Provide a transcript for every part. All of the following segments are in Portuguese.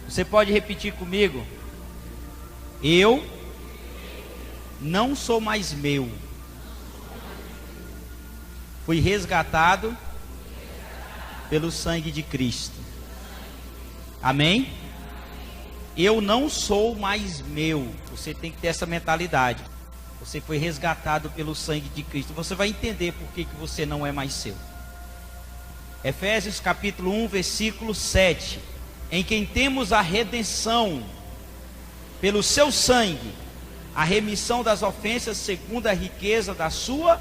Você pode repetir comigo? Eu não sou mais meu. Fui resgatado pelo sangue de Cristo. Amém? Eu não sou mais meu. Você tem que ter essa mentalidade. Você foi resgatado pelo sangue de Cristo. Você vai entender por que você não é mais seu. Efésios capítulo 1, versículo 7. Em quem temos a redenção pelo seu sangue, a remissão das ofensas segundo a riqueza da sua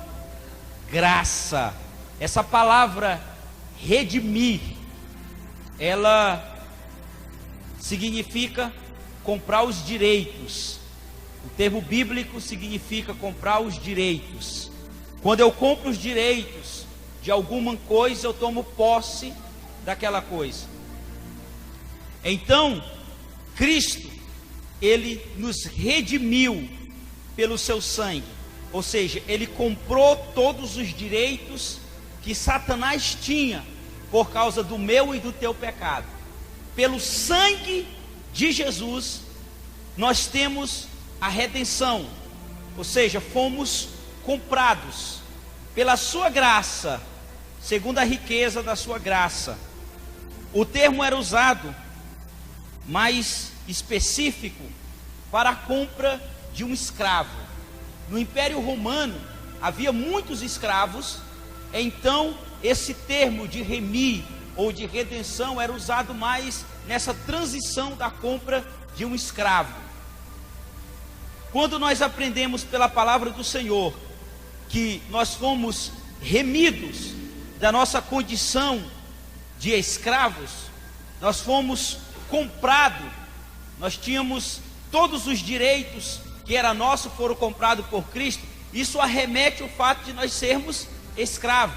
graça. Essa palavra redimir, ela significa comprar os direitos. O termo bíblico significa comprar os direitos. Quando eu compro os direitos de alguma coisa, eu tomo posse daquela coisa. Então, Cristo, Ele nos redimiu pelo seu sangue. Ou seja, Ele comprou todos os direitos que Satanás tinha por causa do meu e do teu pecado. Pelo sangue de Jesus, nós temos a redenção. Ou seja, fomos comprados pela sua graça, segundo a riqueza da sua graça. O termo era usado mais específico para a compra de um escravo. No Império Romano havia muitos escravos, então esse termo de remir ou de redenção era usado mais nessa transição da compra de um escravo. Quando nós aprendemos pela palavra do Senhor que nós fomos remidos da nossa condição de escravos, nós fomos comprados, nós tínhamos todos os direitos que era nosso, foram comprados por Cristo. Isso arremete ao fato de nós sermos escravos.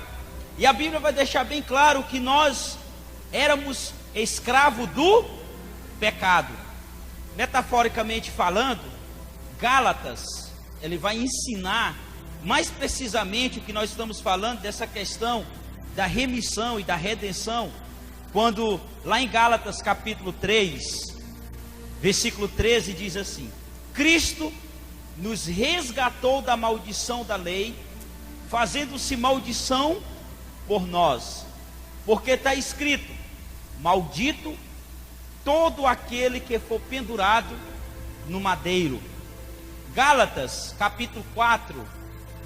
E a Bíblia vai deixar bem claro que nós éramos escravos do pecado. Metaforicamente falando, Gálatas, ele vai ensinar mais precisamente o que nós estamos falando dessa questão da remissão e da redenção, quando lá em Gálatas capítulo 3, versículo 13 diz assim: Cristo nos resgatou da maldição da lei, fazendo-se maldição por nós, porque está escrito: maldito todo aquele que for pendurado no madeiro. Gálatas capítulo 4,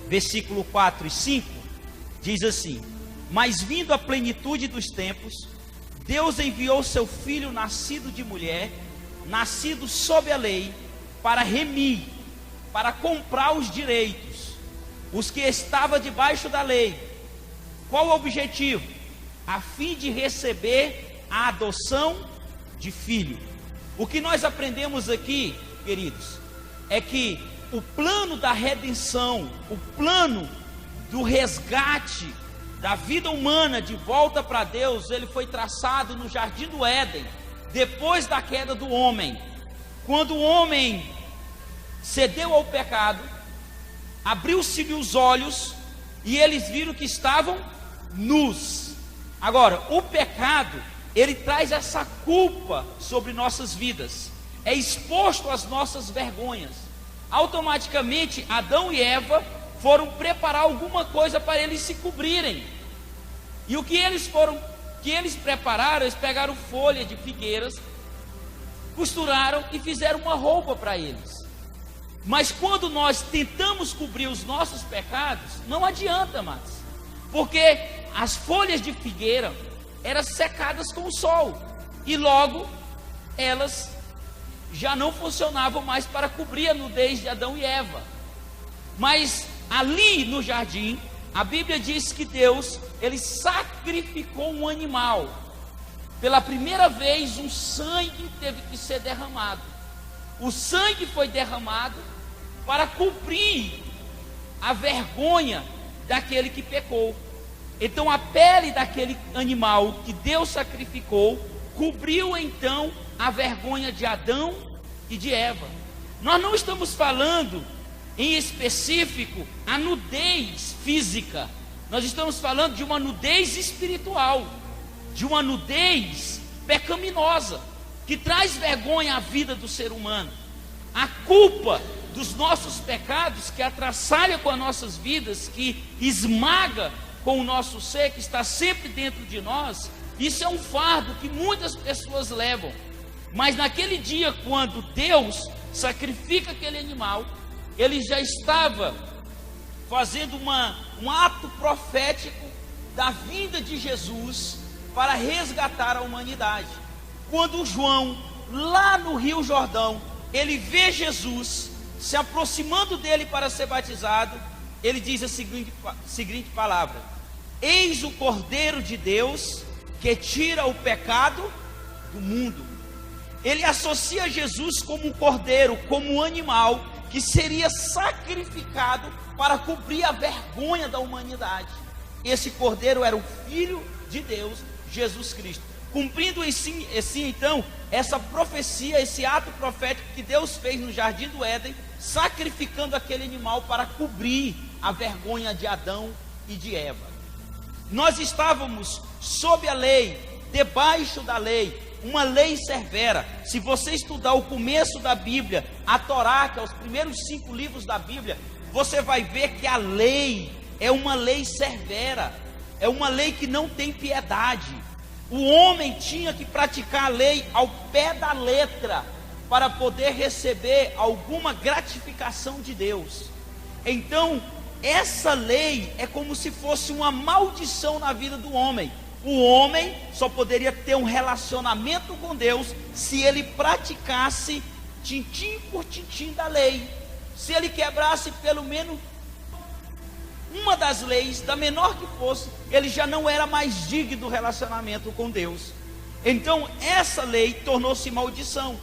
versículo 4 e 5 diz assim: mas vindo a plenitude dos tempos, Deus enviou seu Filho nascido de mulher, nascido sob a lei, para remir, para comprar os direitos, os que estavam debaixo da lei. Qual o objetivo? A fim de receber a adoção de filho. O que nós aprendemos aqui, queridos, é que o plano da redenção, o plano do resgate da vida humana de volta para Deus, ele foi traçado no Jardim do Éden, depois da queda do homem. Quando o homem cedeu ao pecado, abriu-se-lhe os olhos e eles viram que estavam nus. Agora, o pecado, ele traz essa culpa sobre nossas vidas, é exposto às nossas vergonhas. Automaticamente, Adão e Eva foram preparar alguma coisa para eles se cobrirem. E o que eles prepararam, eles pegaram folha de figueiras, costuraram e fizeram uma roupa para eles. Mas quando nós tentamos cobrir os nossos pecados, não adianta mais, porque as folhas de figueira eram secadas com o sol, e logo elas já não funcionavam mais para cobrir a nudez de Adão e Eva. Mas ali no jardim, a Bíblia diz que Deus, ele sacrificou um animal. Pela primeira vez, um sangue teve que ser derramado. O sangue foi derramado para cobrir a vergonha daquele que pecou. Então a pele daquele animal que Deus sacrificou cobriu então a vergonha de Adão e de Eva. Nós não estamos falando em específico a nudez física, nós estamos falando de uma nudez espiritual, de uma nudez pecaminosa. que traz vergonha à vida do ser humano. A culpa dos nossos pecados que atrapalha com as nossas vidas, que esmaga com o nosso ser, que está sempre dentro de nós. Isso é um fardo que muitas pessoas levam. Mas naquele dia, quando Deus sacrifica aquele animal, Ele já estava fazendo um ato profético da vinda de Jesus para resgatar a humanidade. Quando João, lá no Rio Jordão, ele vê Jesus se aproximando dele para ser batizado, ele diz a seguinte palavra: eis o Cordeiro de Deus que tira o pecado do mundo. Ele associa Jesus como um cordeiro, como um animal que seria sacrificado para cobrir a vergonha da humanidade. Esse cordeiro era o Filho de Deus, Jesus Cristo, cumprindo assim então essa profecia, esse ato profético que Deus fez no Jardim do Éden, sacrificando aquele animal para cobrir a vergonha de Adão e de Eva. Nós estávamos sob a lei, debaixo da lei, uma lei severa. Se você estudar o começo da Bíblia, a Torá, que é os primeiros 5 livros da Bíblia, você vai ver que a lei é uma lei severa, é uma lei que não tem piedade. O homem tinha que praticar a lei ao pé da letra para poder receber alguma gratificação de Deus. Então, essa lei é como se fosse uma maldição na vida do homem. O homem só poderia ter um relacionamento com Deus se ele praticasse tintim por tintim da lei. Se ele quebrasse pelo menos uma das leis, da menor que fosse, ele já não era mais digno do relacionamento com Deus. Então essa lei tornou-se maldição.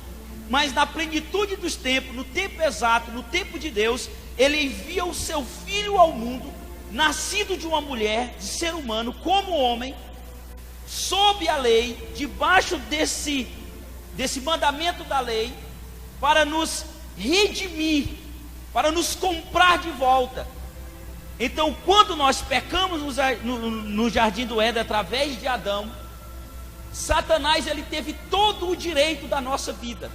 Mas na plenitude dos tempos, no tempo exato, no tempo de Deus, Ele envia o seu Filho ao mundo, nascido de uma mulher, de ser humano, como homem, sob a lei, debaixo desse mandamento da lei, para nos redimir, para nos comprar de volta. Então, quando nós pecamos no Jardim do Éden através de Adão, Satanás ele teve todo o direito da nossa vida.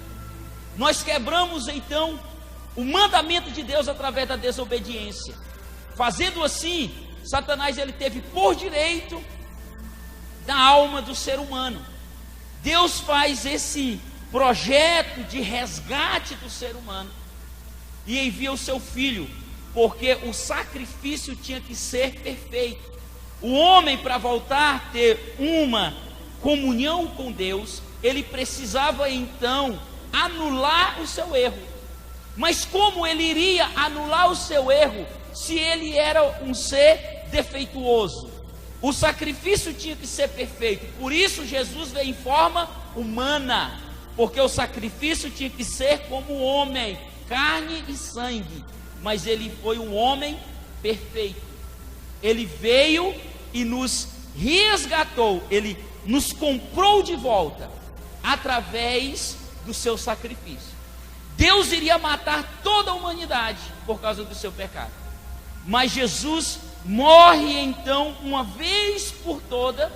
Nós quebramos então o mandamento de Deus através da desobediência. Fazendo assim, Satanás ele teve por direito da alma do ser humano. Deus faz esse projeto de resgate do ser humano e envia o seu Filho, porque o sacrifício tinha que ser perfeito. O homem, para voltar a ter uma comunhão com Deus, ele precisava então anular o seu erro. Mas como ele iria anular o seu erro se ele era um ser defeituoso? O sacrifício tinha que ser perfeito. Por isso Jesus veio em forma humana, porque o sacrifício tinha que ser como homem, carne e sangue. Mas ele foi um homem perfeito. Ele veio e nos resgatou, ele nos comprou de volta através do seu sacrifício. Deus iria matar toda a humanidade por causa do seu pecado, mas Jesus morre então uma vez por toda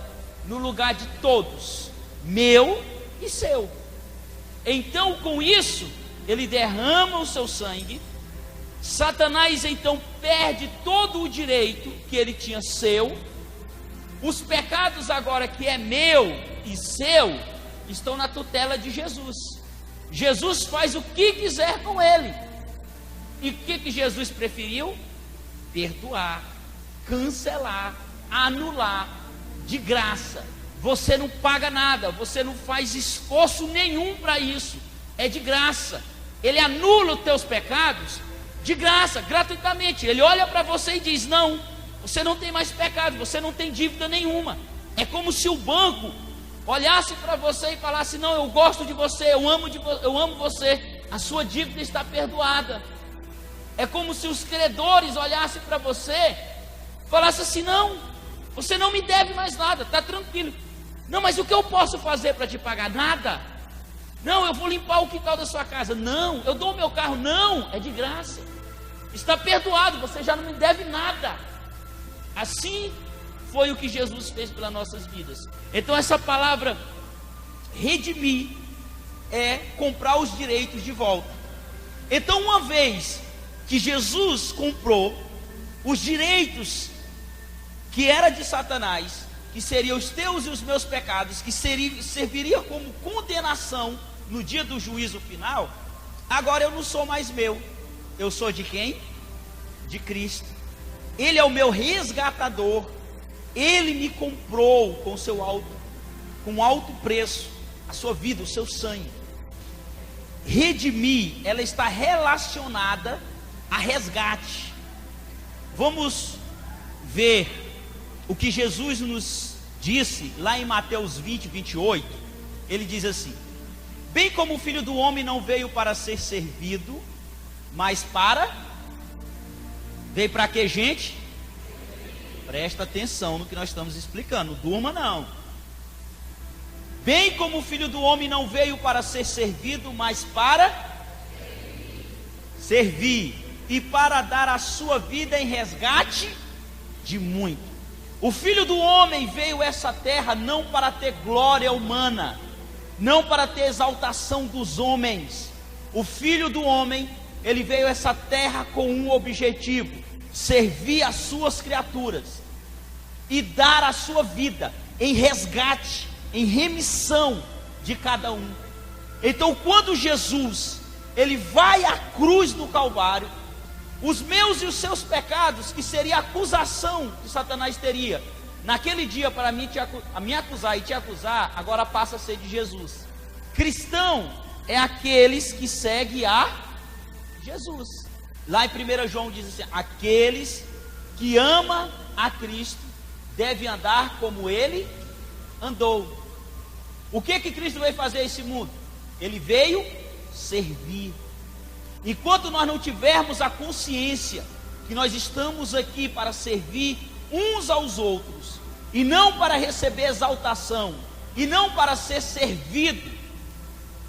no lugar de todos, meu e seu. Então com isso ele derrama o seu sangue. Satanás então perde todo o direito que ele tinha seu. Os pecados agora que é meu e seu estão na tutela de Jesus. Jesus faz o que quiser com ele. E o que Jesus preferiu? Perdoar, cancelar, anular, de graça. Você não paga nada, você não faz esforço nenhum para isso, é de graça. Ele anula os teus pecados de graça, gratuitamente. Ele olha para você e diz: não, você não tem mais pecado, você não tem dívida nenhuma. É como se o banco olhasse para você e falasse: não, eu gosto de você, eu amo você, a sua dívida está perdoada. É como se os credores olhassem para você e falassem assim: não, você não me deve mais nada, está tranquilo. Não, mas o que eu posso fazer para te pagar? Nada. Não, eu vou limpar o quintal da sua casa. Não, eu dou o meu carro. Não, é de graça, está perdoado, você já não me deve nada. Assim foi o que Jesus fez pelas nossas vidas. Então essa palavra redimir é comprar os direitos de volta. Então, uma vez que Jesus comprou os direitos que era de Satanás, que seriam os teus e os meus pecados, que serviria como condenação no dia do juízo final, agora eu não sou mais meu, eu sou de quem? De Cristo. Ele é o meu resgatador, Ele me comprou com alto preço, a sua vida, o seu sangue. Redimir, ela está relacionada a resgate. Vamos ver o que Jesus nos disse lá em Mateus 20, 28. Ele diz assim: bem como o Filho do Homem não veio para ser servido, mas veio para quê, gente? Presta atenção no que nós estamos explicando, não durma não. Bem como o Filho do Homem não veio para ser servido, mas para servir e para dar a sua vida em resgate de muito. O Filho do Homem veio a essa terra não para ter glória humana, não para ter exaltação dos homens. O Filho do Homem, ele veio a essa terra com um objetivo: servir as suas criaturas e dar a sua vida em resgate, em remissão de cada um. Então, quando Jesus ele vai à cruz do Calvário, os meus e os seus pecados, que seria a acusação que Satanás teria naquele dia para mim, me acusar e te acusar, agora passa a ser de Jesus. Cristão é aqueles que seguem a Jesus. Lá em 1 João diz assim: aqueles que amam a Cristo devem andar como Ele andou. O que Cristo veio fazer a esse mundo? Ele veio servir. Enquanto nós não tivermos a consciência que nós estamos aqui para servir uns aos outros, e não para receber exaltação, e não para ser servido,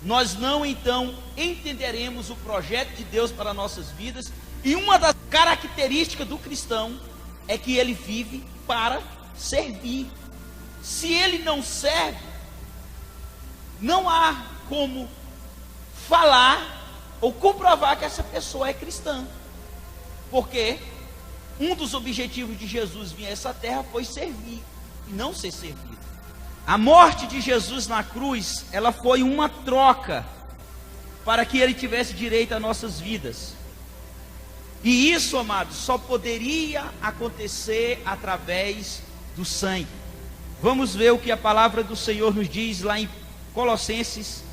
nós não então entenderemos o projeto de Deus para nossas vidas. E uma das características do cristão é que ele vive para servir. Se ele não serve, não há como falar ou comprovar que essa pessoa é cristã, porque um dos objetivos de Jesus vir a essa terra foi servir e não ser servido. A morte de Jesus na cruz, ela foi uma troca para que Ele tivesse direito às nossas vidas. E isso, amados, só poderia acontecer através do sangue. Vamos ver o que a palavra do Senhor nos diz lá em Colossenses,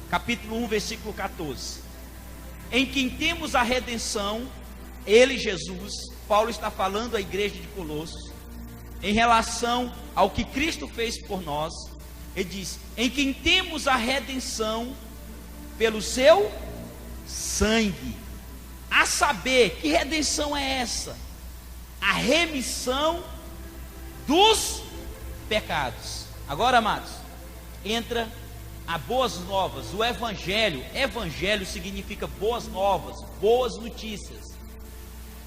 capítulo 1, versículo 14. Em quem temos a redenção, Ele, Jesus. Paulo está falando à igreja de Colossos em relação ao que Cristo fez por nós. Ele diz: em quem temos a redenção pelo seu sangue. A saber, que redenção é essa? A remissão dos pecados. Agora, amados, entra a boas novas. O evangelho significa boas novas, boas notícias.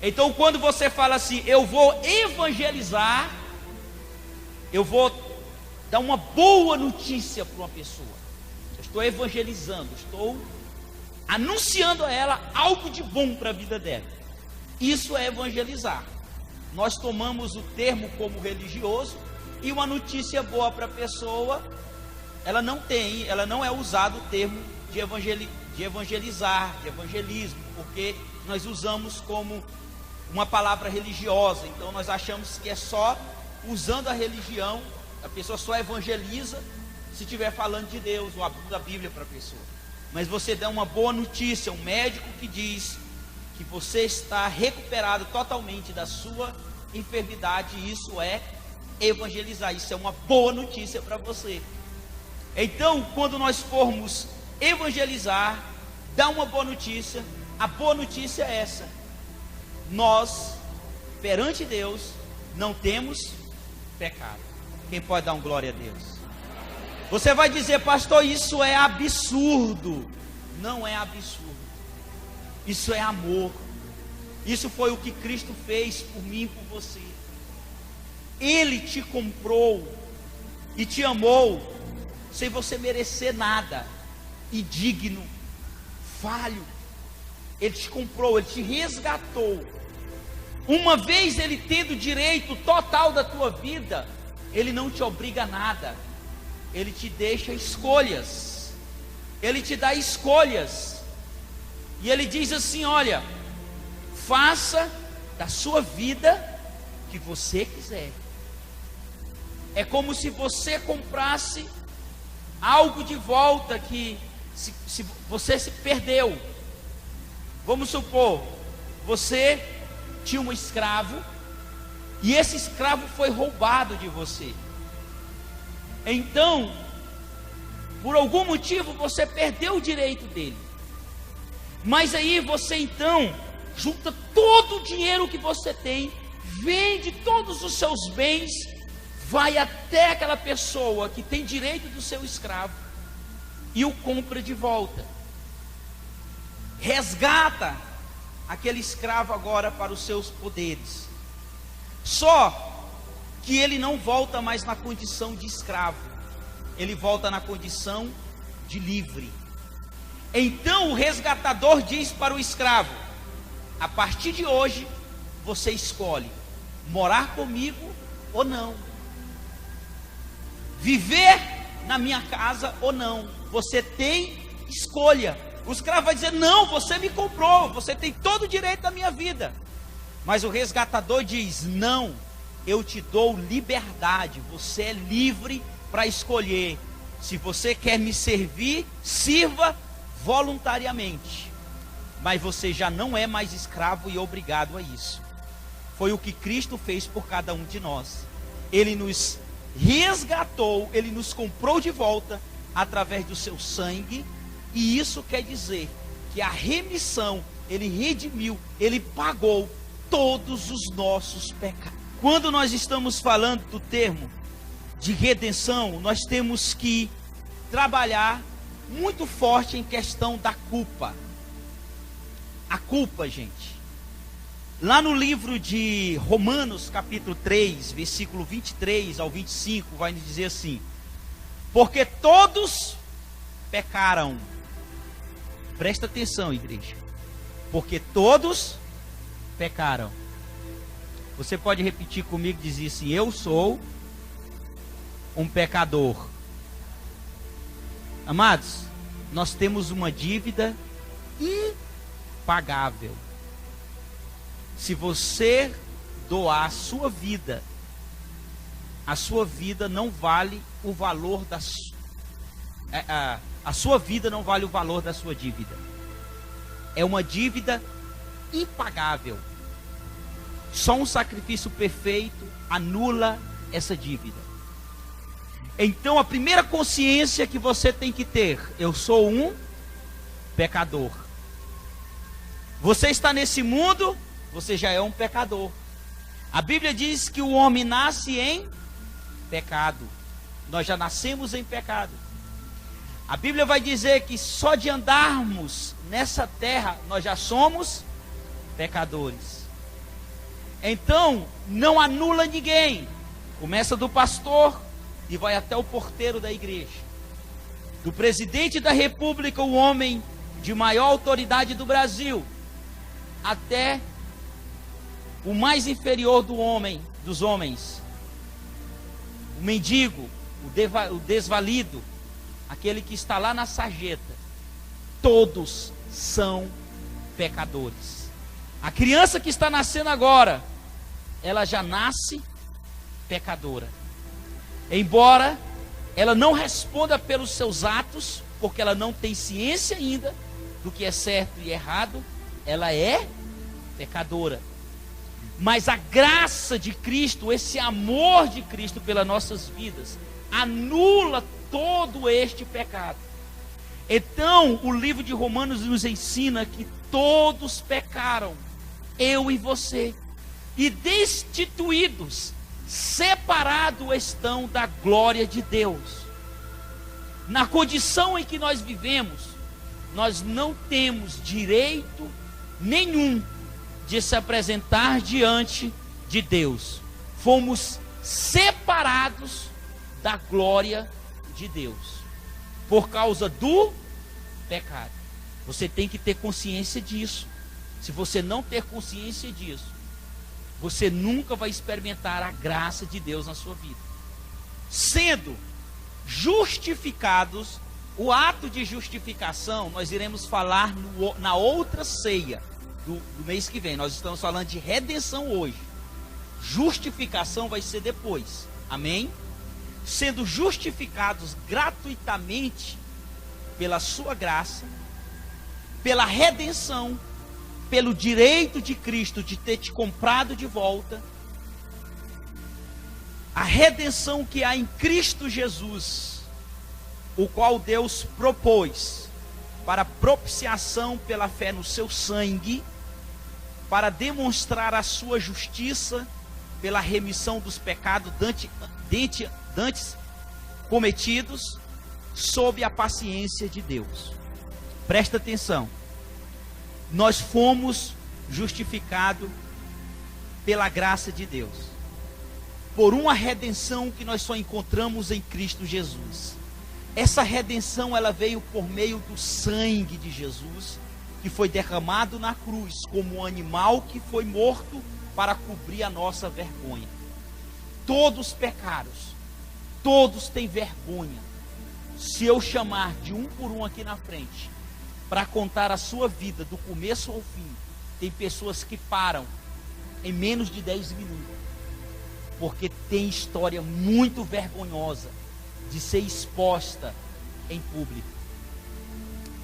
Então, quando você fala assim: eu vou evangelizar, eu vou dar uma boa notícia para uma pessoa, eu estou evangelizando, estou anunciando a ela algo de bom para a vida dela. Isso é evangelizar. Nós tomamos o termo como religioso, e uma notícia boa para a pessoa, ela não é usado o termo de evangelizar, de evangelismo, porque nós usamos como uma palavra religiosa. Então nós achamos que é só usando a religião, a pessoa só evangeliza se estiver falando de Deus, ou abrindo a Bíblia para a pessoa. Mas você dá uma boa notícia, um médico que diz que você está recuperado totalmente da sua enfermidade, isso é evangelizar, isso é uma boa notícia para você. Então, quando nós formos evangelizar, dá uma boa notícia. A boa notícia é essa: nós, perante Deus, não temos pecado. Quem pode dar um glória a Deus? Você vai dizer: pastor, isso é absurdo. Não é absurdo. Isso é amor. Isso foi o que Cristo fez por mim e por você. Ele te comprou e te amou sem você merecer nada. indigno, falho. Ele te comprou, ele te resgatou. Uma vez ele tendo o direito total da tua vida, ele não te obriga a nada. Ele te deixa escolhas. Ele te dá escolhas. E ele diz assim: olha, faça da sua vida o que você quiser. É como se você comprasse algo de volta que se você se perdeu. Vamos supor, você tinha um escravo e esse escravo foi roubado de você. Então, por algum motivo você perdeu o direito dele. Mas aí você então junta todo o dinheiro que você tem, vende todos os seus bens, vai até aquela pessoa que tem direito do seu escravo e o compra de volta. Resgata aquele escravo agora para os seus poderes. Só que ele não volta mais na condição de escravo, ele volta na condição de livre. Então o resgatador diz para o escravo: a partir de hoje você escolhe morar comigo ou não, viver na minha casa ou não. Você tem escolha. O escravo vai dizer: não, você me comprou, você tem todo o direito da minha vida. Mas o resgatador diz: não, eu te dou liberdade, você é livre para escolher. Se você quer me servir, sirva voluntariamente, mas você já não é mais escravo e obrigado a isso. Foi o que Cristo fez por cada um de nós. Ele nos resgatou, ele nos comprou de volta através do seu sangue. E isso quer dizer que a remissão, ele redimiu, ele pagou todos os nossos pecados. Quando nós estamos falando do termo de redenção, nós temos que trabalhar muito forte em questão da culpa. A culpa, gente. Lá no livro de Romanos, capítulo 3, versículo 23 ao 25, vai nos dizer assim: porque todos pecaram. Presta atenção, igreja. Porque todos pecaram. Você pode repetir comigo e dizer assim: eu sou um pecador. Amados, nós temos uma dívida impagável. Se você doar a sua vida não vale o valor da a sua vida não vale o valor da sua dívida. É uma dívida impagável. Só um sacrifício perfeito anula essa dívida. Então a primeira consciência que você tem que ter: eu sou um pecador. Você está nesse mundo, você já é um pecador. A Bíblia diz que o homem nasce em pecado. Nós já nascemos em pecado. A Bíblia vai dizer que só de andarmos nessa terra nós já somos pecadores. Então não anula ninguém. Começa do pastor e vai até o porteiro da igreja, do presidente da república, o homem de maior autoridade do Brasil, até o mais inferior dos homens, o mendigo, o desvalido, aquele que está lá na sarjeta. Todos são pecadores. A criança que está nascendo agora, ela já nasce pecadora. Embora ela não responda pelos seus atos, porque ela não tem ciência ainda do que é certo e errado, ela é pecadora. Mas a graça de Cristo, esse amor de Cristo pelas nossas vidas, anula todo este pecado. Então o livro de Romanos nos ensina que todos pecaram, eu e você, e destituídos, separados estão da glória de Deus. Na condição em que nós vivemos, nós não temos direito nenhum de se apresentar diante de Deus. Fomos separados da glória de Deus por causa do pecado. Você tem que ter consciência disso. Se você não ter consciência disso, você nunca vai experimentar a graça de Deus na sua vida. Sendo justificados, o ato de justificação, nós iremos falar na outra ceia do mês que vem. Nós estamos falando de redenção hoje. Justificação vai ser depois. Amém? Sendo justificados gratuitamente pela sua graça, pela redenção, pelo direito de Cristo de ter te comprado de volta, a redenção que há em Cristo Jesus, o qual Deus propôs para propiciação pela fé no seu sangue, para demonstrar a sua justiça pela remissão dos pecados dantes cometidos, sob a paciência de Deus. Presta atenção. Nós fomos justificados pela graça de Deus, por uma redenção que nós só encontramos em Cristo Jesus. Essa redenção, ela veio por meio do sangue de Jesus, que foi derramado na cruz, como um animal que foi morto para cobrir a nossa vergonha. Todos pecaram, todos têm vergonha. Se eu chamar de um por um aqui na frente, para contar a sua vida do começo ao fim, tem pessoas que param em menos de 10 minutos, porque tem história muito vergonhosa de ser exposta em público.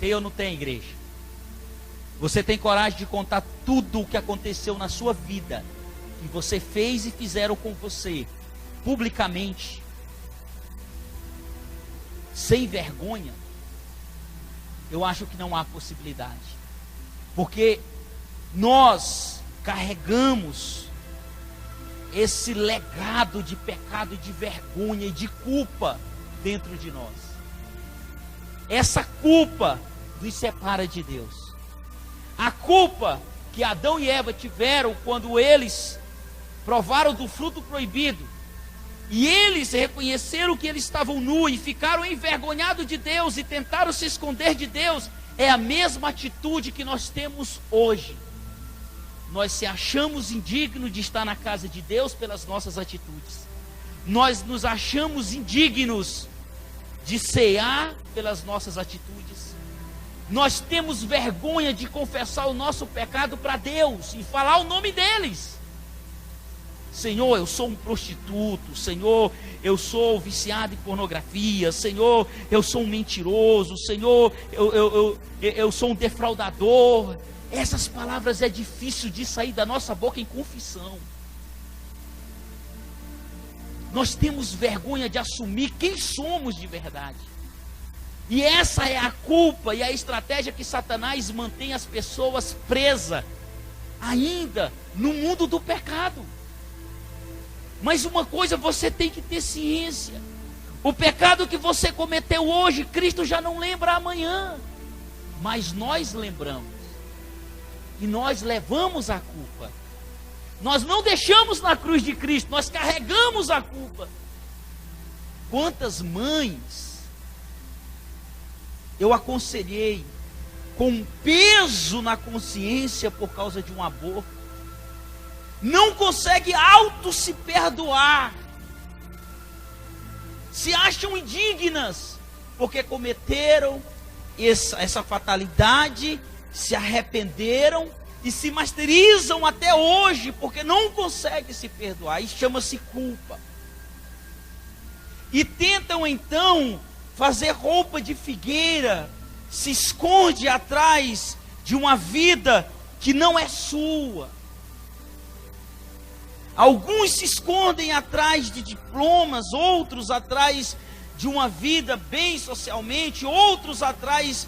Tem ou não tem, igreja? Você tem coragem de contar tudo o que aconteceu na sua vida, que você fez e fizeram com você, publicamente, sem vergonha? Eu acho que não há possibilidade, porque nós carregamos esse legado de pecado, de vergonha e de culpa dentro de nós. Essa culpa nos separa de Deus. A culpa que Adão e Eva tiveram quando eles provaram do fruto proibido, e eles reconheceram que eles estavam nus e ficaram envergonhados de Deus e tentaram se esconder de Deus, é a mesma atitude que nós temos hoje. Nós se achamos indignos de estar na casa de Deus pelas nossas atitudes. Nós nos achamos indignos de cear pelas nossas atitudes. Nós temos vergonha de confessar o nosso pecado para Deus e falar o nome deles. Senhor, eu sou um prostituto. Senhor, eu sou viciado em pornografia. Senhor, eu sou um mentiroso. Senhor, eu sou um defraudador. Essas palavras é difícil de sair da nossa boca em confissão. Nós temos vergonha de assumir quem somos de verdade. E essa é a culpa e a estratégia que Satanás mantém as pessoas presas ainda no mundo do pecado. Mas uma coisa você tem que ter ciência: o pecado que você cometeu hoje, Cristo já não lembra amanhã, mas nós lembramos, e nós levamos a culpa. Nós não deixamos na cruz de Cristo, nós carregamos a culpa. Quantas mães eu aconselhei com peso na consciência por causa de um aborto, não consegue se perdoar, se acham indignas porque cometeram essa fatalidade, se arrependeram e se martirizam até hoje porque não conseguem se perdoar. Isso chama-se culpa. E tentam então fazer roupa de figueira, se esconde atrás de uma vida que não é sua. Alguns se escondem atrás de diplomas, outros atrás de uma vida bem socialmente, outros atrás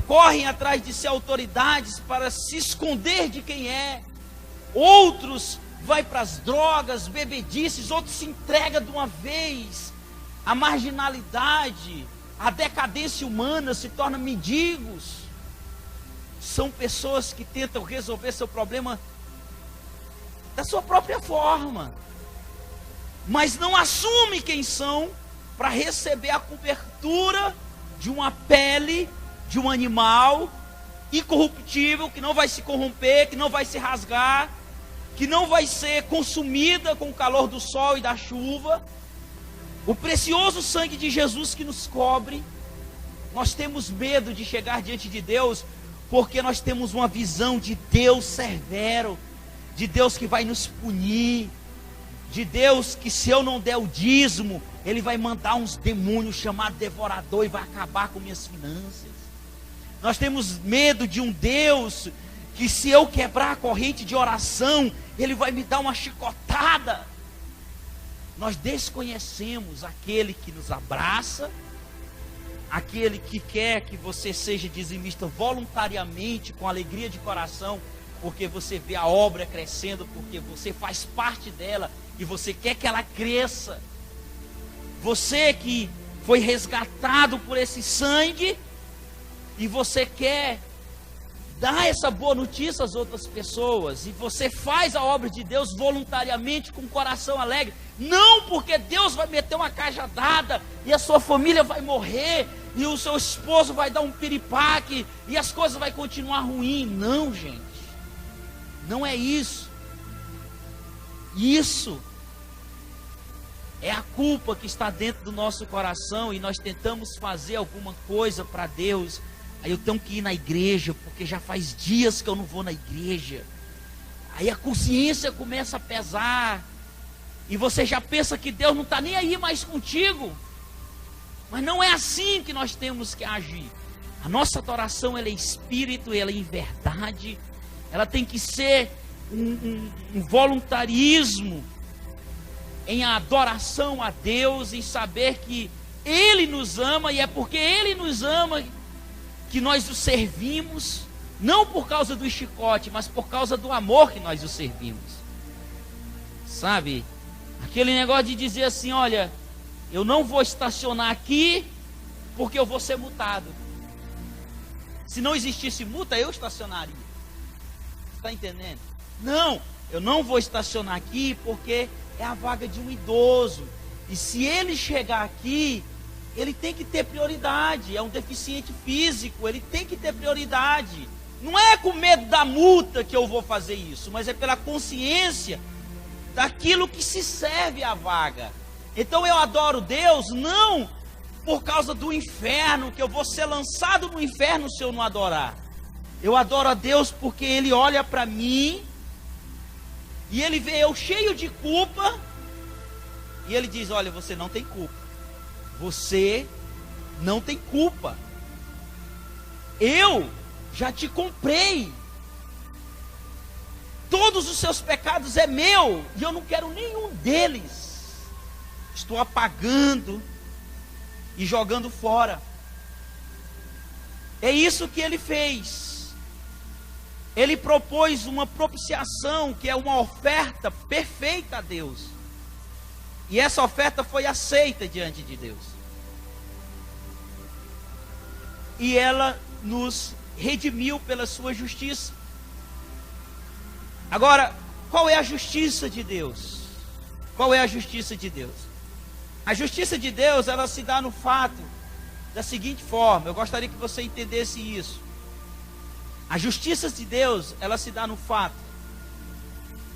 correm atrás de ser autoridades para se esconder de quem é. Outros vai para as drogas, bebedices, outros se entregam de uma vez à marginalidade, à decadência humana, se tornam mendigos. São pessoas que tentam resolver seu problema da sua própria forma, mas não assumem quem são para receber a cobertura de uma pele de um animal incorruptível, que não vai se corromper, que não vai se rasgar, que não vai ser consumida com o calor do sol e da chuva. O precioso sangue de Jesus que nos cobre. Nós temos medo de chegar diante de Deus, porque nós temos uma visão de Deus severo, de Deus que vai nos punir, de Deus que, se eu não der o dízimo, Ele vai mandar uns demônios chamados devorador e vai acabar com minhas finanças. Nós temos medo de um Deus que, se eu quebrar a corrente de oração, Ele vai me dar uma chicotada. Nós desconhecemos aquele que nos abraça, aquele que quer que você seja dizimista voluntariamente, com alegria de coração, porque você vê a obra crescendo, porque você faz parte dela e você quer que ela cresça. Você que foi resgatado por esse sangue e você quer dar essa boa notícia às outras pessoas, e você faz a obra de Deus voluntariamente, com o coração alegre, não porque Deus vai meter uma cajadada e a sua família vai morrer e o seu esposo vai dar um piripaque e as coisas vão continuar ruins. Não, gente, não é isso. Isso é a culpa que está dentro do nosso coração, e nós tentamos fazer alguma coisa para Deus. Aí eu tenho que ir na igreja, porque já faz dias que eu não vou na igreja. Aí a consciência começa a pesar, e você já pensa que Deus não está nem aí mais contigo. Mas não é assim que nós temos que agir. A nossa adoração, ela é espírito, ela é em verdade. Ela tem que ser um voluntarismo em adoração a Deus, em saber que Ele nos ama, e é porque Ele nos ama que nós o servimos, não por causa do chicote, mas por causa do amor que nós o servimos. Sabe, aquele negócio de dizer assim: olha, eu não vou estacionar aqui porque eu vou ser multado. Se não existisse multa, eu estacionaria. Está entendendo? Não, eu não vou estacionar aqui porque é a vaga de um idoso, e se ele chegar aqui, ele tem que ter prioridade. É um deficiente físico, ele tem que ter prioridade. Não é com medo da multa que eu vou fazer isso, mas é pela consciência daquilo que se serve à vaga. Então eu adoro Deus não por causa do inferno, que eu vou ser lançado no inferno se eu não adorar. Eu adoro a Deus porque Ele olha para mim e Ele vê eu cheio de culpa, e Ele diz: olha, você não tem culpa. Você não tem culpa. Eu já te comprei. Todos os seus pecados é meu, e eu não quero nenhum deles. Estou apagando e jogando fora. É isso que Ele fez. Ele propôs uma propiciação, que é uma oferta perfeita a Deus. E essa oferta foi aceita diante de Deus. E ela nos redimiu pela sua justiça. Agora, qual é a justiça de Deus? Qual é a justiça de Deus? A justiça de Deus, ela se dá no fato da seguinte forma. Eu gostaria que você entendesse isso. A justiça de Deus, ela se dá no fato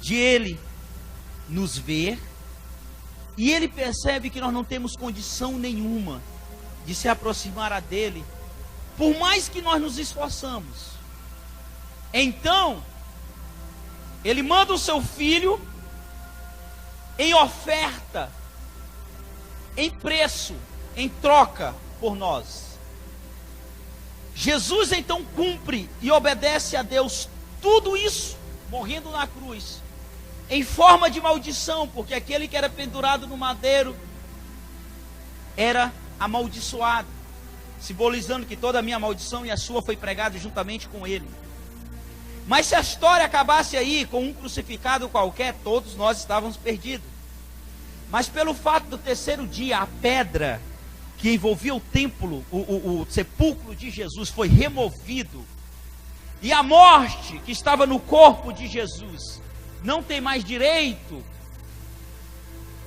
de Ele nos ver, e Ele percebe que nós não temos condição nenhuma de se aproximar a dele, por mais que nós nos esforçamos. Então Ele manda o seu Filho em oferta, em preço, em troca por nós. Jesus então cumpre e obedece a Deus tudo isso, morrendo na cruz, em forma de maldição, porque aquele que era pendurado no madeiro era amaldiçoado, simbolizando que toda a minha maldição e a sua foi pregada juntamente com ele. Mas se a história acabasse aí com um crucificado qualquer, todos nós estávamos perdidos. Mas pelo fato do terceiro dia, a pedra que envolvia o templo, o sepulcro de Jesus, foi removido, e a morte que estava no corpo de Jesus não tem mais direito,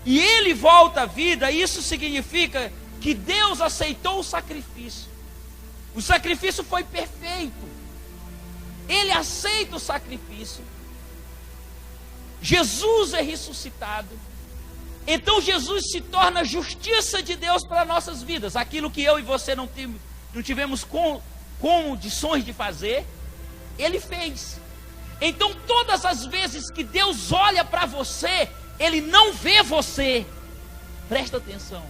e Ele volta à vida. Isso significa que Deus aceitou o sacrifício. O sacrifício foi perfeito. Ele aceita o sacrifício. Jesus é ressuscitado. Então Jesus se torna a justiça de Deus para nossas vidas. Aquilo que eu e você não tivemos condições de fazer, Ele fez. Então todas as vezes que Deus olha para você, Ele não vê você. Presta atenção.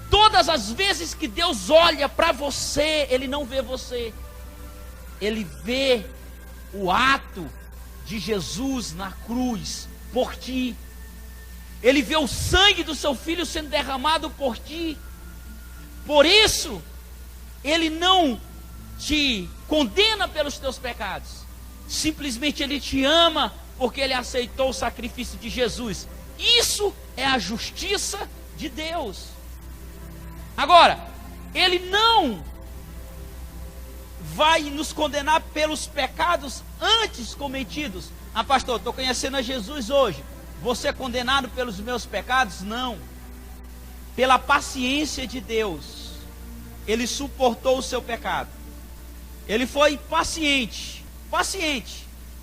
Todas as vezes que Deus olha para você, Ele não vê você. Ele vê o ato de Jesus na cruz por ti. Ele vê o sangue do seu filho sendo derramado por ti. Por isso, Ele não te condena pelos teus pecados. Simplesmente Ele te ama porque Ele aceitou o sacrifício de Jesus. Isso é a justiça de Deus. Agora, Ele não vai nos condenar pelos pecados antes cometidos. Ah, pastor, estou conhecendo a Jesus hoje. Você é condenado pelos meus pecados? Não. Pela paciência de Deus, Ele suportou o seu pecado. Ele foi paciente.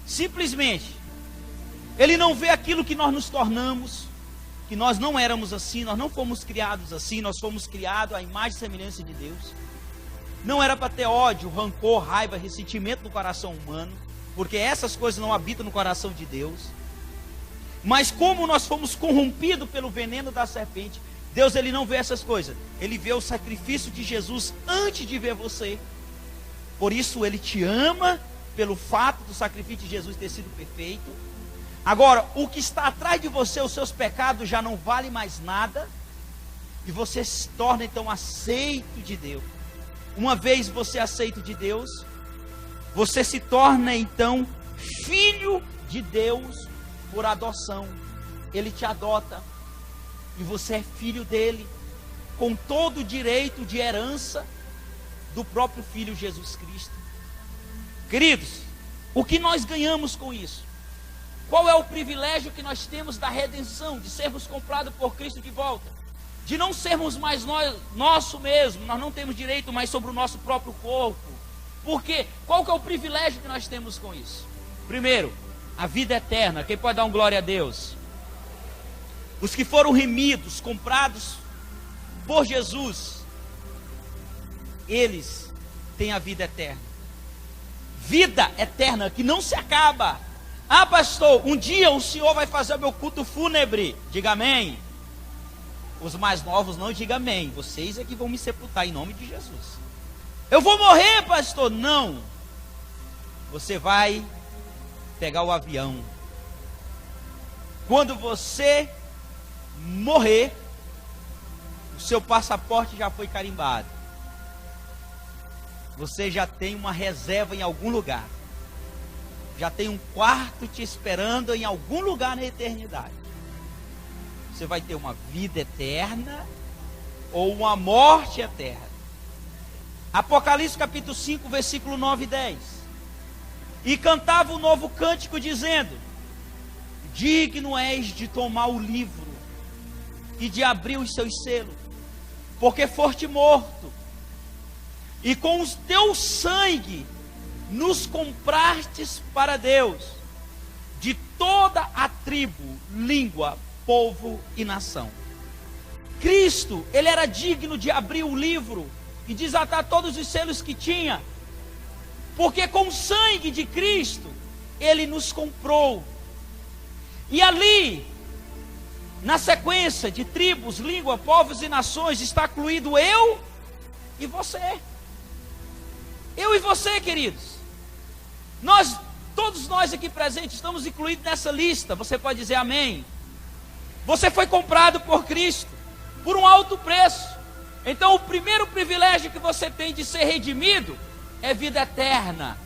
Simplesmente. Ele não vê aquilo que nós nos tornamos, que nós não éramos assim, nós não fomos criados assim, nós fomos criados à imagem e semelhança de Deus. Não era para ter ódio, rancor, raiva, ressentimento no coração humano, porque essas coisas não habitam no coração de Deus. Mas como nós fomos corrompidos pelo veneno da serpente, Deus Ele não vê essas coisas. Ele vê o sacrifício de Jesus antes de ver você. Por isso Ele te ama, pelo fato do sacrifício de Jesus ter sido perfeito. Agora, o que está atrás de você, os seus pecados já não valem mais nada, e você se torna então aceito de Deus. Uma vez você aceito de Deus, você se torna então filho de Deus por adoção. Ele te adota e você é filho dele, com todo o direito de herança do próprio Filho Jesus Cristo. Queridos, o que nós ganhamos com isso? Qual é o privilégio que nós temos da redenção, de sermos comprados por Cristo de volta? De não sermos mais nosso mesmo, nós não temos direito mais sobre o nosso próprio corpo. Por quê? Qual que é o privilégio que nós temos com isso? Primeiro, a vida eterna. Quem pode dar um glória a Deus? Os que foram remidos, comprados por Jesus, eles têm a vida eterna. Vida eterna que não se acaba. Ah, pastor, um dia o senhor vai fazer o meu culto fúnebre. Diga amém. Os mais novos não digam amém. Vocês é que vão me sepultar em nome de Jesus. Eu vou morrer, pastor. Não. Você vai pegar o avião. Quando você morrer, o seu passaporte já foi carimbado. Você já tem uma reserva em algum lugar. Já tem um quarto te esperando em algum lugar na eternidade. Você vai ter uma vida eterna ou uma morte eterna. Apocalipse capítulo 5, versículo 9 e 10. E cantava um novo cântico dizendo: digno és de tomar o livro e de abrir os seus selos, porque foste morto, e com o teu sangue nos comprastes para Deus, de toda a tribo, língua, povo e nação. Cristo, Ele era digno de abrir o livro e desatar todos os selos que tinha, porque com o sangue de Cristo, Ele nos comprou. E ali, na sequência de tribos, língua, povos e nações, está incluído eu e você. Eu e você, queridos. Todos nós aqui presentes, estamos incluídos nessa lista. Você pode dizer amém. Você foi comprado por Cristo, por um alto preço. Então o primeiro privilégio que você tem de ser redimido é vida eterna.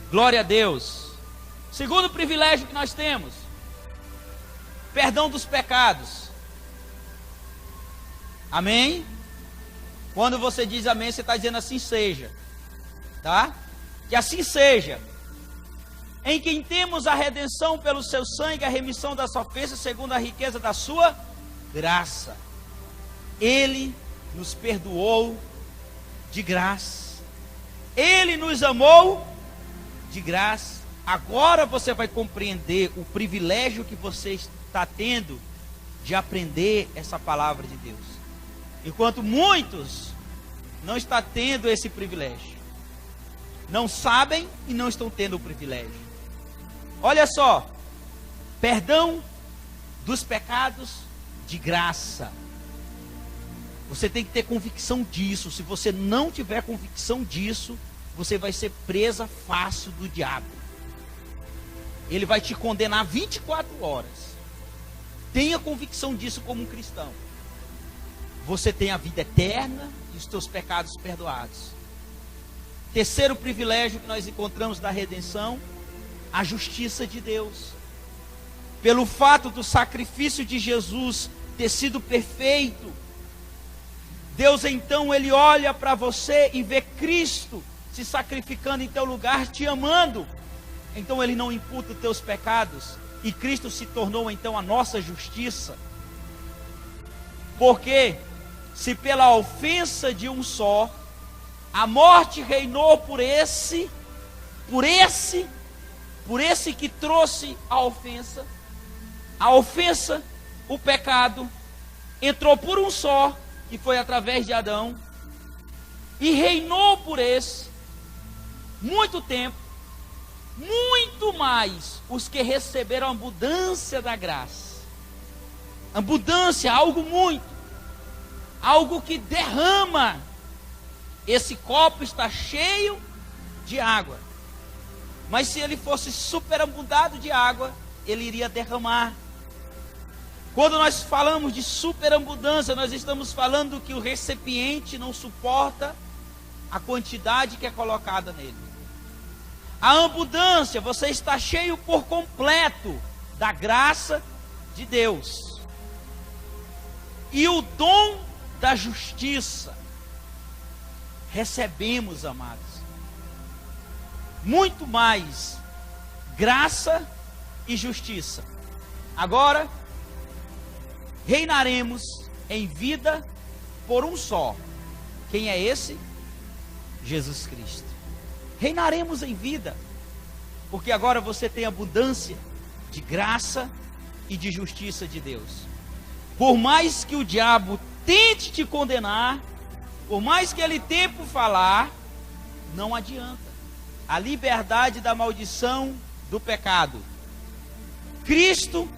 Glória a Deus. Segundo privilégio que nós temos, perdão dos pecados. Amém? Quando você diz amém, você está dizendo assim seja. Tá? Que assim seja. Em quem temos a redenção pelo seu sangue, a remissão das ofensas, segundo a riqueza da sua graça. Ele nos perdoou de graça. Ele nos amou de graça. Agora você vai compreender o privilégio que você está tendo de aprender essa palavra de Deus. Enquanto muitos não estão tendo esse privilégio. Não sabem e não estão tendo o privilégio. Olha só. Perdão dos pecados de graça. Você tem que ter convicção disso. Se você não tiver convicção disso, você vai ser presa fácil do diabo. Ele vai te condenar 24 horas. Tenha convicção disso como um cristão. Você tem a vida eterna e os teus pecados perdoados. Terceiro privilégio que nós encontramos da redenção, a justiça de Deus. Pelo fato do sacrifício de Jesus ter sido perfeito, Deus então, Ele olha para você e vê Cristo se sacrificando em teu lugar, te amando. Então Ele não imputa os teus pecados, e Cristo se tornou então a nossa justiça. Porque se pela ofensa de um só, a morte reinou por esse que trouxe a ofensa, o pecado, entrou por um só, que foi através de Adão, e reinou por esse, muito tempo, muito mais os que receberam a abundância da graça. Abundância, algo muito, algo que derrama. Esse copo está cheio de água, mas se ele fosse superabundado de água, ele iria derramar. Quando nós falamos de superabundância, nós estamos falando que o recipiente não suporta a quantidade que é colocada nele. A abundância, você está cheio por completo da graça de Deus. E o dom da justiça, recebemos, amados, muito mais graça e justiça. Agora, reinaremos em vida por um só. Quem é esse? Jesus Cristo. Reinaremos em vida, porque agora você tem abundância de graça e de justiça de Deus. Por mais que o diabo tente te condenar, por mais que ele tente falar, não adianta. A liberdade da maldição do pecado. Cristo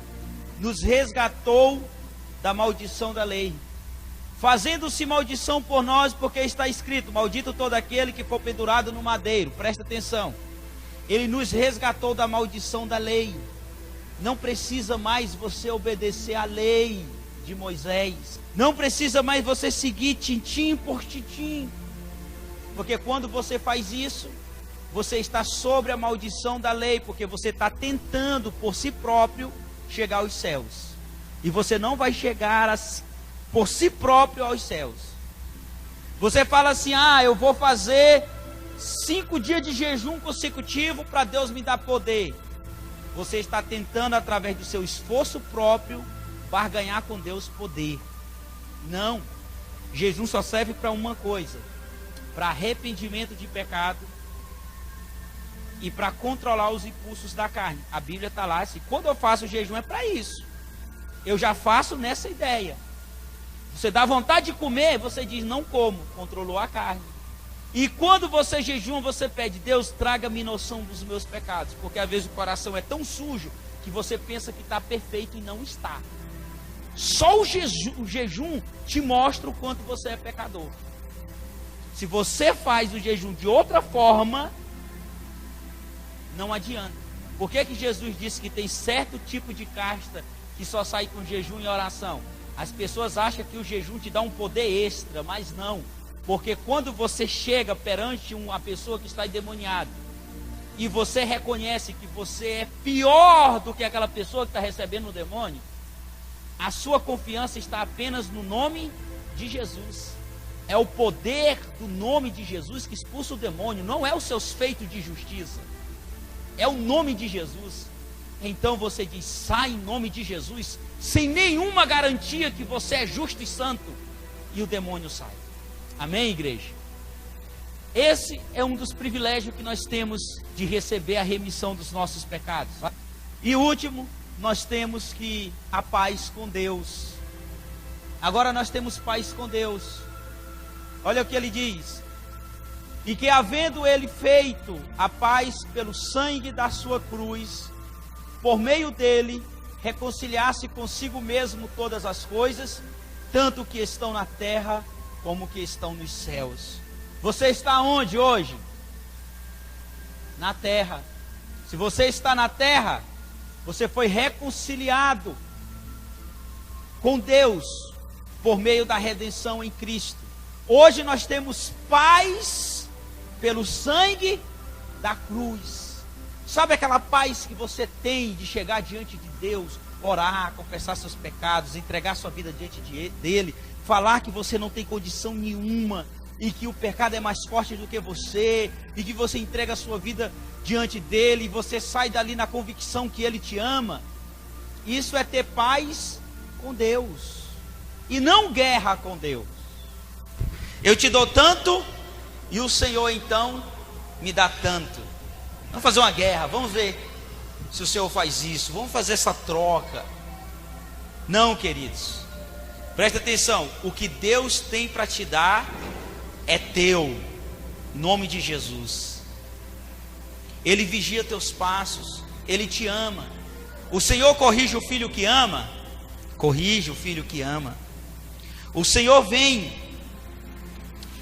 nos resgatou da maldição da lei, fazendo-se maldição por nós, porque está escrito: maldito todo aquele que for pendurado no madeiro. Presta atenção, Ele nos resgatou da maldição da lei. Não precisa mais você obedecer à lei de Moisés, não precisa mais você seguir tintim por tintim, porque quando você faz isso, você está sobre a maldição da lei, porque você está tentando por si próprio chegar aos céus, e você não vai chegar por si próprio aos céus. Você fala assim: eu vou fazer 5 dias de jejum consecutivo para Deus me dar poder. Você está tentando, através do seu esforço próprio, barganhar com Deus poder. Não, jejum só serve para uma coisa: para arrependimento de pecado e para controlar os impulsos da carne. A Bíblia está lá assim: quando eu faço jejum é para isso. Eu já faço nessa ideia. Você dá vontade de comer, você diz: não como, controlou a carne. E quando você jejuma, você pede: Deus, traga-me noção dos meus pecados, porque às vezes o coração é tão sujo que você pensa que está perfeito e não está. Só o jejum te mostra o quanto você é pecador. Se você faz o jejum de outra forma, não adianta. Por que Jesus disse que tem certo tipo de casta que só sai com jejum e oração? As pessoas acham que o jejum te dá um poder extra, mas não. Porque quando você chega perante uma pessoa que está endemoniada, e você reconhece que você é pior do que aquela pessoa que está recebendo o demônio, a sua confiança está apenas no nome de Jesus. É o poder do nome de Jesus que expulsa o demônio, não é os seus feitos de justiça, é o nome de Jesus. Então você diz: sai em nome de Jesus, sem nenhuma garantia que você é justo e santo, e o demônio sai. Amém, igreja? Esse é um dos privilégios que nós temos de receber a remissão dos nossos pecados. E último, nós temos que a paz com Deus. Agora nós temos paz com Deus. Olha o que ele diz: e que havendo ele feito a paz pelo sangue da sua cruz, por meio dele reconciliasse consigo mesmo todas as coisas, tanto que estão na terra como que estão nos céus. Você está onde hoje? Na terra. Se você está na terra, você foi reconciliado com Deus por meio da redenção em Cristo. Hoje nós temos paz pelo sangue da cruz. Sabe aquela paz que você tem de chegar diante de Deus, orar, confessar seus pecados, entregar sua vida diante dele, falar que você não tem condição nenhuma e que o pecado é mais forte do que você, e que você entrega a sua vida diante dele, e você sai dali na convicção que ele te ama? Isso é ter paz com Deus, e não guerra com Deus. Eu te dou tanto, e o Senhor então me dá tanto. Vamos fazer uma guerra, vamos ver se o Senhor faz isso, vamos fazer essa troca. Não, queridos, presta atenção, o que Deus tem para te dar é teu, em nome de Jesus. Ele vigia teus passos, Ele te ama. O Senhor corrige o filho que ama, corrige o filho que ama. O Senhor vem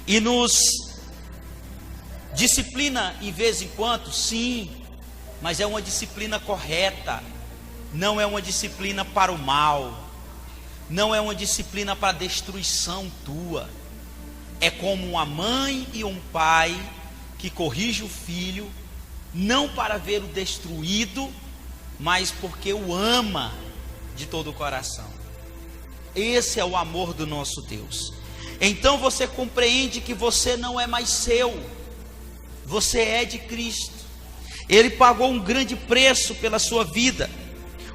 e nos disciplina em vez em quando, sim, mas é uma disciplina correta, não é uma disciplina para o mal, não é uma disciplina para a destruição tua. É como uma mãe e um pai que corrige o filho, não para ver o destruído, mas porque o ama de todo o coração. Esse é o amor do nosso Deus. Então você compreende que você não é mais seu, você é de Cristo. Ele pagou um grande preço pela sua vida.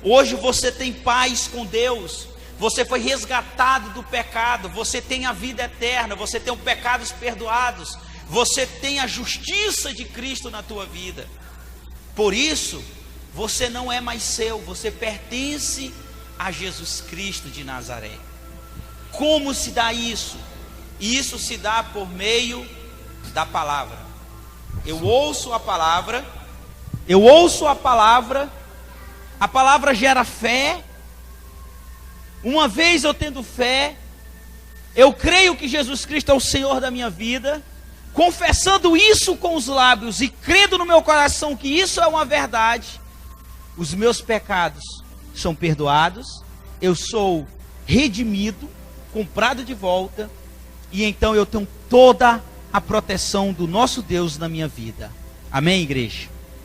Hoje você tem paz com Deus. Você foi resgatado do pecado, você tem a vida eterna, você tem os pecados perdoados, você tem a justiça de Cristo na tua vida. Por isso, você não é mais seu, você pertence a Jesus Cristo de Nazaré. Como se dá isso? Isso se dá por meio da palavra. Eu ouço a palavra, a palavra gera fé. Uma vez eu tendo fé, eu creio que Jesus Cristo é o Senhor da minha vida, confessando isso com os lábios e crendo no meu coração que isso é uma verdade, os meus pecados são perdoados, eu sou redimido, comprado de volta, e então eu tenho toda a proteção do nosso Deus na minha vida. Amém, igreja?